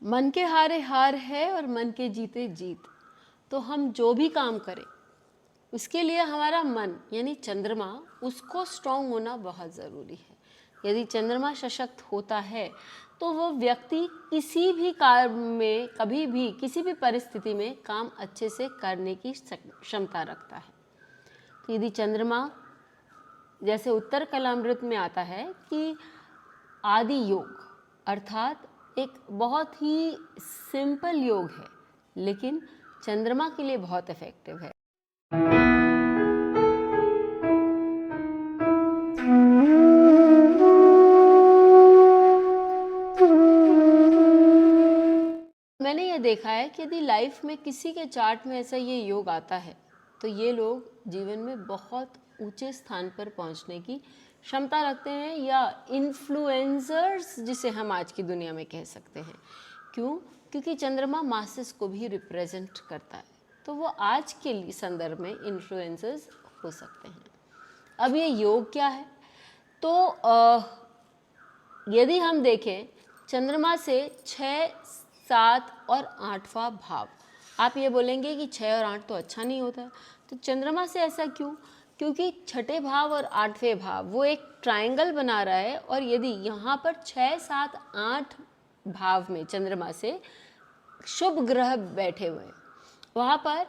मन के हारे हार है और मन के जीते जीत। तो हम जो भी काम करें उसके लिए हमारा मन यानी चंद्रमा उसको स्ट्रांग होना बहुत ज़रूरी है। यदि चंद्रमा सशक्त होता है तो वो व्यक्ति किसी भी कार्य में कभी भी किसी भी परिस्थिति में काम अच्छे से करने की क्षमता रखता है। तो यदि चंद्रमा जैसे उत्तर कलामृत में आता है कि आदि योग अर्थात एक बहुत ही सिंपल योग है लेकिन चंद्रमा के लिए बहुत इफेक्टिव है। मैंने ये देखा है कि यदि लाइफ में किसी के चार्ट में ऐसा ये योग आता है तो ये लोग जीवन में बहुत ऊंचे स्थान पर पहुंचने की क्षमता रखते हैं या इन्फ्लुएंसर्स जिसे हम आज की दुनिया में कह सकते हैं। क्यों? क्योंकि चंद्रमा मासेस को भी रिप्रेजेंट करता है तो वो आज के लिए संदर्भ में इन्फ्लुएंसर्स हो सकते हैं। अब ये योग क्या है? तो यदि हम देखें चंद्रमा से 6, 7 और 8वां भाव, आप ये बोलेंगे कि 6 और 8 तो अच्छा नहीं होता, तो चंद्रमा से ऐसा क्यों? क्योंकि 6ठे भाव और 8वें भाव वो एक ट्रायंगल बना रहा है और यदि यहाँ पर 6, 7, 8 भाव में चंद्रमा से शुभ ग्रह बैठे हुए हैं, वहाँ पर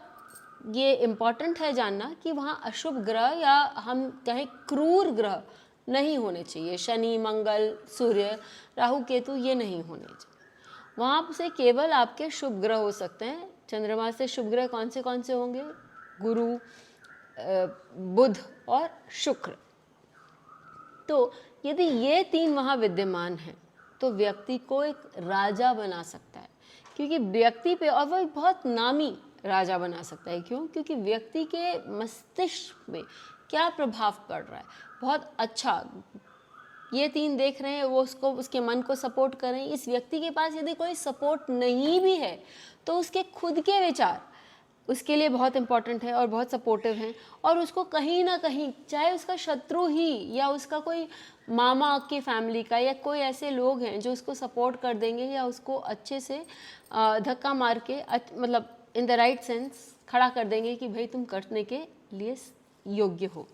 ये इम्पॉर्टेंट है जानना कि वहाँ अशुभ ग्रह या हम कहें क्रूर ग्रह नहीं होने चाहिए। शनि, मंगल, सूर्य, राहु, केतु ये नहीं होने चाहिए। वहाँ से केवल आपके शुभ ग्रह हो सकते हैं। चंद्रमा से शुभ ग्रह कौन से होंगे? गुरु, बुध और शुक्र। तो यदि ये 3 वहाँ विद्यमान हैं तो व्यक्ति को एक राजा बना सकता है, क्योंकि व्यक्ति पे, और वो एक बहुत नामी राजा बना सकता है। क्यों? क्योंकि व्यक्ति के मस्तिष्क में क्या प्रभाव पड़ रहा है, बहुत अच्छा ये 3 देख रहे हैं, वो उसको उसके मन को सपोर्ट कर रहे हैं। इस व्यक्ति के पास यदि कोई सपोर्ट नहीं भी है तो उसके खुद के विचार उसके लिए बहुत इंपॉर्टेंट है और बहुत सपोर्टिव हैं और उसको कहीं ना कहीं, चाहे उसका शत्रु ही या उसका कोई मामा की फैमिली का या कोई ऐसे लोग हैं जो उसको सपोर्ट कर देंगे या उसको अच्छे से धक्का मार के मतलब इन द राइट सेंस खड़ा कर देंगे कि भाई तुम करने के लिए योग्य हो।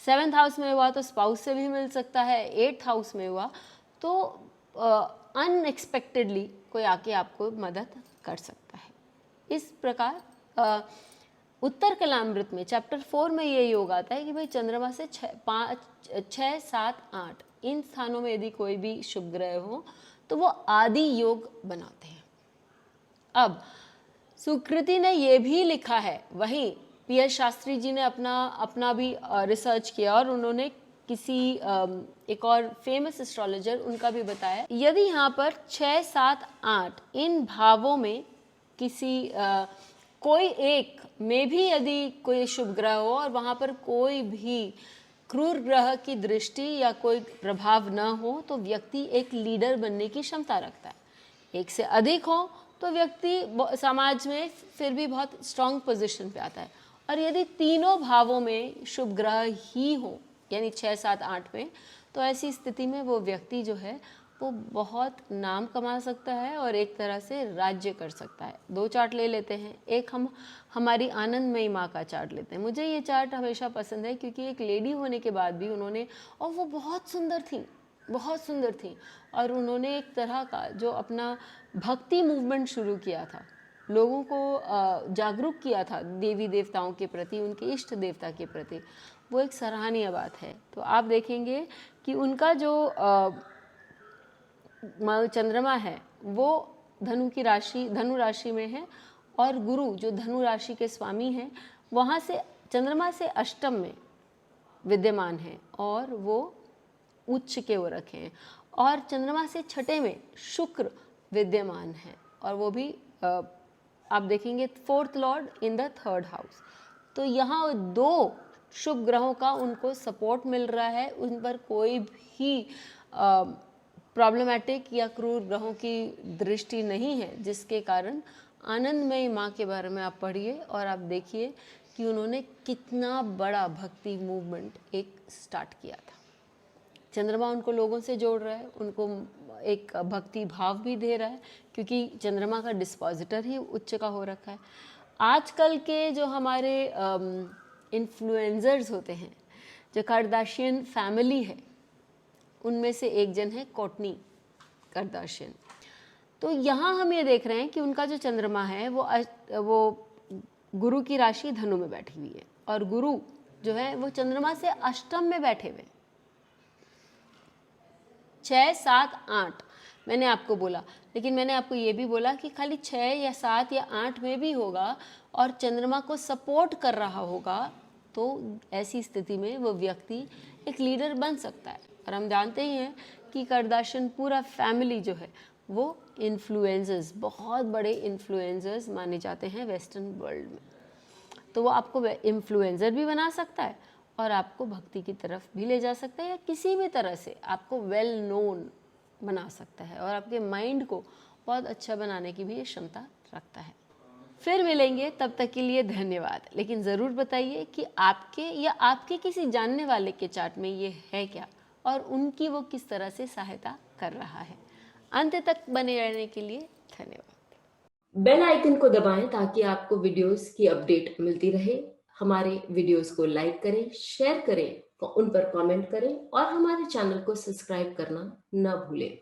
7th हाउस में हुआ तो स्पाउस से भी मिल सकता है, 8th हाउस में हुआ तो अनएक्सपेक्टेडली कोई आके आपको मदद कर सकता है। इस प्रकार उत्तर कलामृत में चैप्टर 4 में ये योग आता है कि भाई चंद्रमा से 6, 7, 8 इन स्थानों में यदि कोई भी शुभ ग्रह हो तो वो आदि योग बनाते हैं। अब सुकृति ने ये भी लिखा है, वहीं पी.एस. शास्त्री जी ने अपना भी रिसर्च किया और उन्होंने किसी एक और फेमस एस्ट्रोलॉजर उनका भी बताया, यदि यहाँ पर 6, 7, 8 इन भावों में किसी कोई एक में भी यदि कोई शुभ ग्रह हो और वहाँ पर कोई भी क्रूर ग्रह की दृष्टि या कोई प्रभाव न हो तो व्यक्ति एक लीडर बनने की क्षमता रखता है। एक से अधिक हो तो व्यक्ति समाज में फिर भी बहुत स्ट्रांग पोजीशन पे आता है। और यदि तीनों भावों में शुभ ग्रह ही हो यानी 6, 7, 8 में, तो ऐसी स्थिति में वो व्यक्ति जो है वो बहुत नाम कमा सकता है और एक तरह से राज्य कर सकता है। 2 चार्ट ले लेते हैं। एक हम हमारी आनंदमयी माँ का चार्ट लेते हैं। मुझे ये चार्ट हमेशा पसंद है क्योंकि एक लेडी होने के बाद भी उन्होंने, और वो बहुत सुंदर थी और उन्होंने एक तरह का जो अपना भक्ति मूवमेंट शुरू किया था, लोगों को जागरूक किया था देवी देवताओं के प्रति, उनके इष्ट देवता के प्रति, वो एक सराहनीय बात है। तो आप देखेंगे कि उनका जो चंद्रमा है वो धनु राशि में है और गुरु जो धनु राशि के स्वामी हैं वहाँ से चंद्रमा से अष्टम में विद्यमान है और वो उच्च के वो रखे हैं, और चंद्रमा से 6ठे में शुक्र विद्यमान है और वो भी आप देखेंगे 4th Lord in the 3rd house. तो यहाँ 2 शुभ ग्रहों का उनको सपोर्ट मिल रहा है, उन पर कोई भी प्रॉब्लमेटिक या क्रूर ग्रहों की दृष्टि नहीं है, जिसके कारण आनंदमयी माँ के बारे में आप पढ़िए और आप देखिए कि उन्होंने कितना बड़ा भक्ति मूवमेंट एक स्टार्ट किया था। चंद्रमा उनको लोगों से जोड़ रहा है, उनको एक भक्ति भाव भी दे रहा है, क्योंकि चंद्रमा का डिस्पोजिटर ही उच्च का हो रखा है। आजकल के जो हमारे इन्फ्लुएंसर्स होते हैं, जो कार्दाशियन फैमिली है, उनमें से एक जन है कोर्टनी कार्दाशियन। तो यहाँ हम ये देख रहे हैं कि उनका जो चंद्रमा है वो गुरु की राशि धनु में बैठी हुई है, और गुरु जो है वो चंद्रमा से अष्टम में बैठे हुए, 6, 7, 8 मैंने आपको बोला, लेकिन मैंने आपको ये भी बोला कि खाली 6 या 7 या 8 में भी होगा और चंद्रमा को सपोर्ट कर रहा होगा, तो ऐसी स्थिति में वो व्यक्ति एक लीडर बन सकता है। और हम जानते ही हैं कि कार्दाशियन पूरा फैमिली जो है वो इन्फ्लुएंसर्स, बहुत बड़े इन्फ्लुएंसर्स माने जाते हैं वेस्टर्न वर्ल्ड में। तो वो आपको इन्फ्लुएंसर भी बना सकता है और आपको भक्ति की तरफ भी ले जा सकता है, या किसी भी तरह से आपको वेल नोन बना सकता है, और आपके माइंड को बहुत अच्छा बनाने की भी ये क्षमता रखता है। फिर मिलेंगे, तब तक के लिए धन्यवाद। लेकिन ज़रूर बताइए कि आपके या आपके किसी जानने वाले के चार्ट में ये है क्या, और उनकी वो किस तरह से सहायता कर रहा है। अंत तक बने रहने के लिए धन्यवाद। बेल आइकन को दबाएं ताकि आपको वीडियोस की अपडेट मिलती रहे। हमारे वीडियोस को लाइक करें, शेयर करें, उन पर कमेंट करें और हमारे चैनल को सब्सक्राइब करना न भूलें।